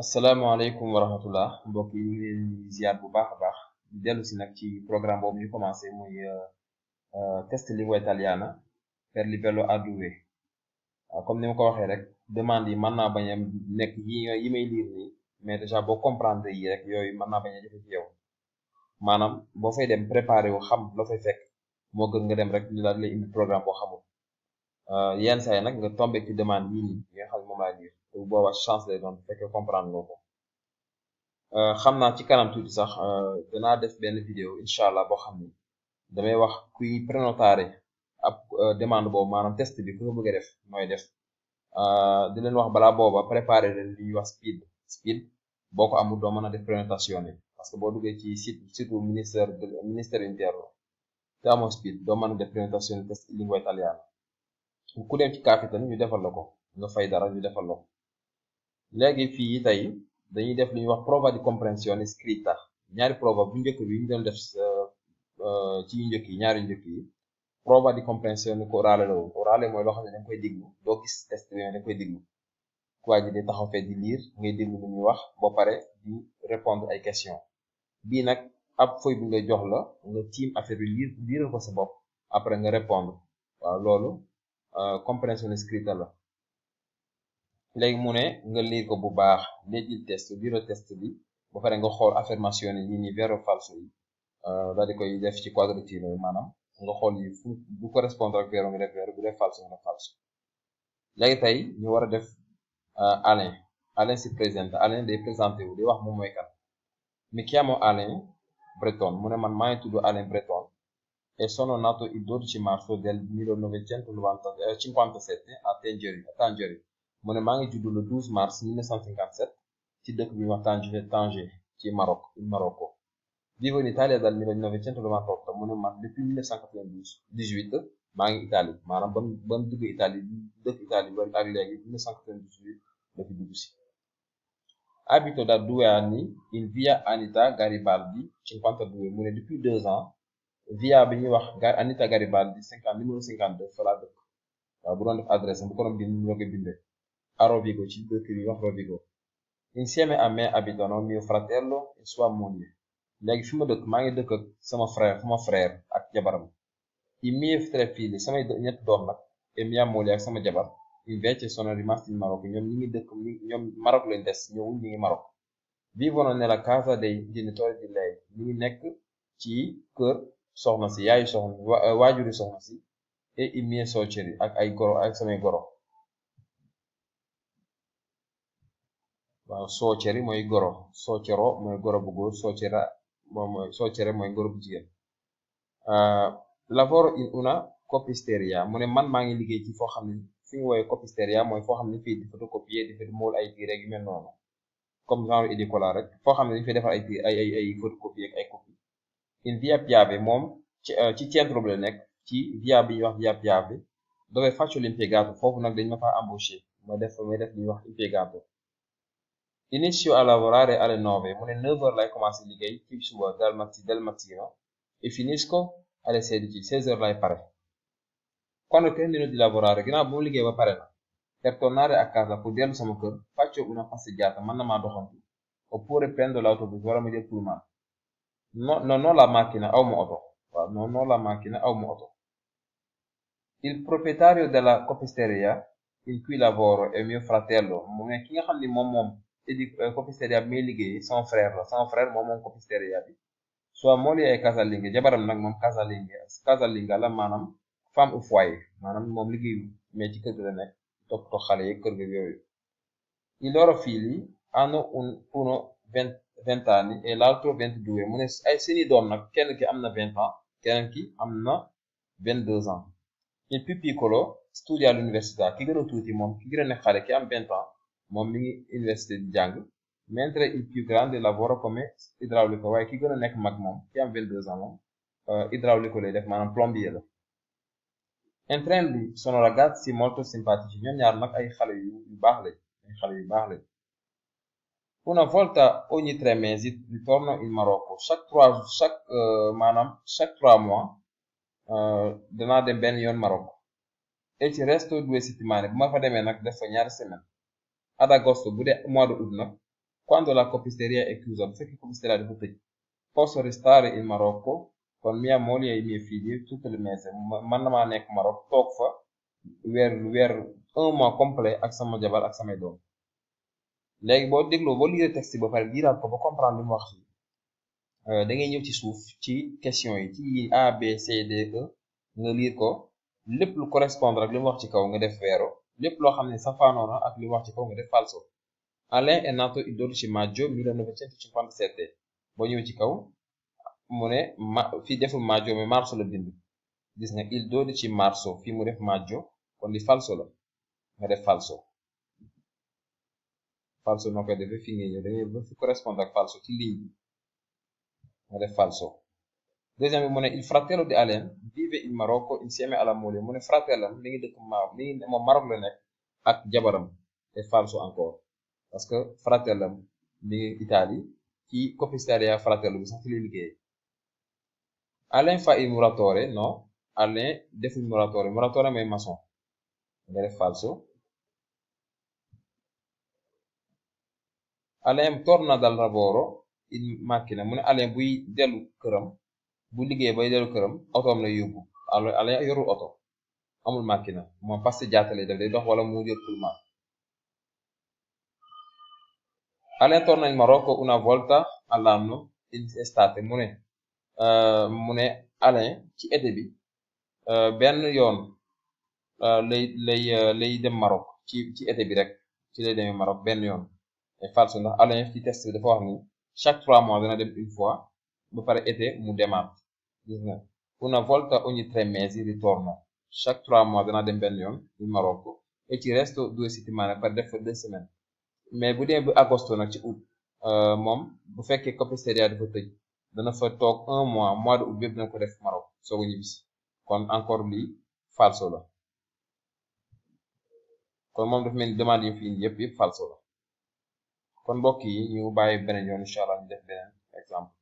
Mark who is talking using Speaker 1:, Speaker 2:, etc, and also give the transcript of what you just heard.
Speaker 1: asalaamaaleykum wa rahmatullah mbokk yi ñu ngi leen di ziar bu baax a baax di dellu si nag ci programme boobu ñu commencé muy test lingua italiana per livello A2 comme ni ma ko waxee rek demande yi mën naa bañ a nekk yi may lire nii mais déjà boo comprendre yi rek yooyu mën naa bañ a jafe ci yow maanaam boo fay dem préparé wu xam loo fay fekk moo gën nga dem rek ñu daal lay indi programme boo xamul yenn saa yi nag nga tombé ci demande yii nii yi nga xam ne moom laa lire te bu boobaa chance lay doon bu fekkee comprendre nga ko. xam naa ci kanam tuuti sax danaa def benn vidéo incha allah boo xam ni damay wax kuy prénotare ab demande boobu maanaam test bi ku ko bëgg a def nooy def di leen wax balaa booba préparer leen li ñuy wax speed boo ko amul doo mën a def prénotation yi parce que boo duggee ci site ministère interno te amoo speed doo mën a def prénotation test lingua italiana ku dem ci Capitone ñu defal la ko nga fay dara ñu defal la ko léegi fii tey dañuy def li ñuy wax prova di comprensione scritta ñaari prova bu njëkk bi ñu doon def ci yu njëkk yi ñaari njëkk yi prova di comprensione ko orale la woon orale mooy loo xam ne dañ koy diglu doo gis test bi dañ koy diglu waa ji di taxaw fee di lire ngay diglu lu ñuy wax ba pare di répondre ay question bii nag ab feuille bu ngay jox la nga tiim affaire bi lire ko sa bopp après nga répondre waaw loolu comprensione scritta la léegi mu ne nga lire ko bu baax léegi test lire test bi ba pare nga xool affirmation yi ni vero falso yi daal di koy def ci quadratino yi maanaam nga xool yi fu bu correspondre ak vero nga def vero bu def falso nga def falso léegi tey ñu war a def Alain si présente Alain day présenté wu di wax moom mooy kan mi chiamo Alain Breton mu ne man maa ngi tudd Alain Breton e sono nato il 12 marzo del 1957 a Tangeri mu ne maa ngi judd le 12 mars 1957 ci dëkk bi ñu wax Tanger ci Marocco vivo in Italia dal 1998 mu ne man depuis 1998 maa ngi Italie maanaam ba mu dugg Italie dëkk Italie ba ak léegi 1998 la fi dugg si abito da 2 anni in via Anita Garibaldi 52 mu ne depuis 2 ans via bi ñuy wax Anita Garibaldi numéro 52 fa laa dëkk waaw bu doon def adresse bu ko doon bind ñoo koy bindee a Rovigo ci dëkk bi wax Rovigo insieme a me abitano mio fratello e sua moglie léegi fi ma dëkk maa ngi dëkk ak sama frère ak jabaram i miei 3 figli samay ñetti doom nag e mia moglie ak sama jabar invece sono rimasti in Marocco ñoom ñi ngi dëkk ñoom Maroc lañ des ñëwuñ ñi ngi Maroc vivono nella casa dei genitori di lei ñi ngi nekk ci kër soxna si yaayu soxna waajuri soxna si e i miei suoceri ak ay goro ak samay goro waaw sooceri mooy goro soocero mooy goro bu góor soocere mooy goro bu jigéen lavoro in una copisteria mu ne man maa ngi liggéey ci foo xam ne fi ñu woowee copisteria mooy foo xam ne fii di photocopier di fi mool ay tiir yu mel noonu comme genre édicola rek foo xam ne dañu fay defar ay tiir ay photocopier ak ay copie in via Piave moom ci centro bi la nekk ci via bi ñuy wax via Piave dove faccio l'impiegato foofu nag dañ ma fa embauché may def li ñuy wax impiegato inizio a lavorare alle 9 mu ne 9h lay commencé liggéey ci suba del mattino e finisco alle 16 16h lay pare quando termino di lavorare ginnaaw bu mu liggéey ba pare na per tornare a casa pour dellu sama kër faccio una passeggiata mën na maa doxantu oppure prendo l'autobus wala ma jël pullman non ho la macchina aw ma oto waaw non ho la macchina aw ma oto il proprietario della copisteria in cui lavoro è mio fratello mu ne ki nga xam ni moom copisteria bi muy liggéey sama frère moom copisteria bi sua moglie è casalinga jabaram nag moom casalinga la maanaam femme au foyer maanaam moom liggéey mais ci kër gi la nekk toppatoo xale yi kër gi yooyu i loro figli hanno uno 20 anni e l'altro 22 mu ne ay seeni doom nag kenn ki am na 20 ans keneen ki am na 22 ans il più piccolo studia all'università ki gën a tuuti moom ki gën a nekk xale ki am 20 ans moom mi ngi université di jàng mentre il più grande lavora come idraulico waaye ki gën a nekk mag moom ki am 22 ans moom idraulico lay def maanaam plombier la entrambi sono ragazzi molto simpatici ñoom ñaar nag ay xale yu baax lañ una volta ogni 3 mesi ritorno in Marocco chaque 3 mois danaa dem benn yoon Maroc e ci resto 2 settimane bu ma fa demee nag def fa ñaari semaine ad agosto bu dee mois de août nag quando la copisteria è chiusa bu fekkee copisteria dafa tëj posso restare in Marocco con mia moglie e i miei figli tutto il mese man na maa nekk Maroc toog fa weer 1 mois complet ak sama jabar ak samay doom léegi boo dégloo boo liiree texte ba pare liiraat ko ba comprendre li mu wax fii da ngay ñëw ci suuf ci question yi ci A B C D E nga liir ko lépp lu correspondre ak li mu wax ci kaw nga def vero lépp loo xam ne safaanoo na ak li mu wax ci kaw nga def falso. Alain è nato il 12 maggio 1957 boo ñëwee ci kaw mu ne fii deful maggio mais marzo la bind gis nga il 12 marzo fii mu def maggio kon li falso la nga def falso falso noo koy defee fii ngay ñëw da ngay ba fi correspondre ak falso ci ligne bi nga def falso. Deuxième bi mu ne il fratello di Alain vive in Marocco insieme alla moglie mu ne fratellam mi ngi dëkk moom Maroc la nekk ak jabaram è falso encore parce que fratellam mi ngi Italie ci copisteria fratello bi sax fi lay liggéey. Alain fa il muratore no Alain deful muratore mooy maçon nga def falso. Alain torna dal lavoro in macchina mu ne Alain buy dellu këram bu liggéey bay dellu këram otoom lay yóbbu Alain yorul oto amul macchina moom passeggiata lay def day dox wala mu jël pullman. Alain torna in Marocco una volta all'anno in estate mu ne Alain ci été bi benn yoon lay dem Maroc ci été bi rek ci lay demee Maroc benn yoon et falso ndax Alain ci test bi dafa wax ni chaque 3 mois dana dem une fois ba pare été mu demaat gis nga una volta ogni 3 mesi ritorno chaque 3 mois dana dem benn yoon in Marocco e ci resto 2 settimane par def fa 2 semaines mais bu dee bu agosto nag ci août moom bu fekkee copisteria dafa tëj dana fa toog 1 mois de août bépp dana ko def Maroc soogu ñibbisi kon encore lii falso la kon moom dafa mel ni demande yi fi indi yëpp falso la kon mbokk yi ñu bàyyi beneen yoon incha allah ñu def beneen exemple